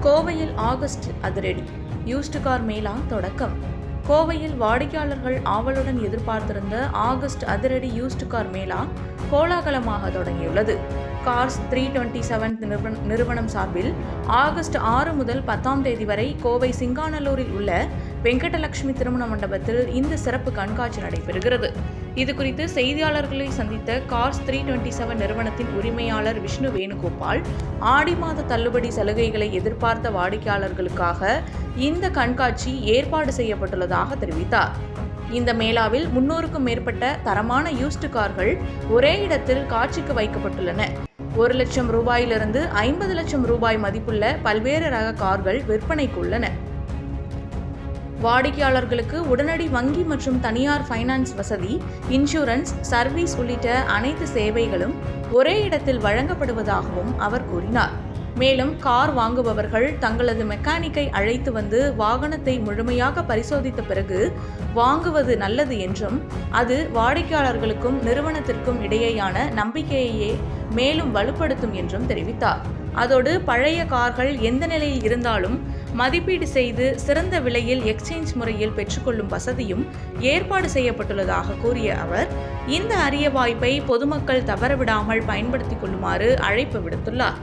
கோவையில் ஆகஸ்ட் அதிரடி, used car Mela தொடக்கம். கோவையில் வாடிக்கையாளர்கள் ஆவலுடன் எதிர்பார்த்திருந்த ஆகஸ்ட் அதிரடி யூஸ்டு கார் மேளா கோலாகலமாக தொடங்கியுள்ளது. கார்ஸ் 327 நிறுவனம் சார்பில் ஆகஸ்ட் 6 முதல் 10ஆம் தேதி வரை கோவை சிங்காநல்லூரில் உள்ள வெங்கடலட்சுமி திருமண மண்டபத்தில் இந்த சிறப்பு கண்காட்சி நடைபெறுகிறது. இதுகுறித்து செய்தியாளர்களை சந்தித்த கார்ஸ் 327 நிறுவனத்தின் உரிமையாளர் விஷ்ணு வேணுகோபால், ஆடி மாத தள்ளுபடி சலுகைகளை எதிர்பார்த்த வாடிக்கையாளர்களுக்காக இந்த கண்காட்சி ஏற்பாடு செய்யப்பட்டுள்ளதாக தெரிவித்தார். இந்த மேளாவில் 300க்கும் மேற்பட்ட தரமான யூஸ்டு கார்கள் ஒரே இடத்தில் காட்சிக்கு வைக்கப்பட்டுள்ளன. 1 லட்சம் ரூபாயிலிருந்து 50 லட்சம் ரூபாய் மதிப்புள்ள பல்வேறு ரக கார்கள் விற்பனைக்கு உள்ளன. வாடிக்கையாளர்களுக்கு உடனடி வங்கி மற்றும் தனியார் ஃபைனான்ஸ் வசதி, இன்சூரன்ஸ், சர்வீஸ் உள்ளிட்ட அனைத்து சேவைகளும் ஒரே இடத்தில் வழங்கப்படுவதாகவும் அவர் கூறினார். மேலும் கார் வாங்குபவர்கள் தங்களது மெக்கானிக்கை அழைத்து வந்து வாகனத்தை முழுமையாக பரிசோதித்த பிறகு வாங்குவது நல்லது என்றும், அது வாடிக்கையாளர்களுக்கும் நிறுவனத்திற்கும் இடையேயான நம்பிக்கையையே மேலும் வலுப்படுத்தும் என்றும் தெரிவித்தார். அதோடு பழைய கார்கள் எந்த நிலையில் இருந்தாலும் மதிப்பீடு செய்து சிறந்த விலையில் எக்ஸ்சேஞ்ச் முறையில் பெற்றுக்கொள்ளும் வசதியும் ஏற்பாடு செய்யப்பட்டுள்ளதாக கூறிய அவர், இந்த அரிய வாய்ப்பை பொதுமக்கள் தவறவிடாமல் பயன்படுத்திக் கொள்ளுமாறு அழைப்பு விடுத்துள்ளார்.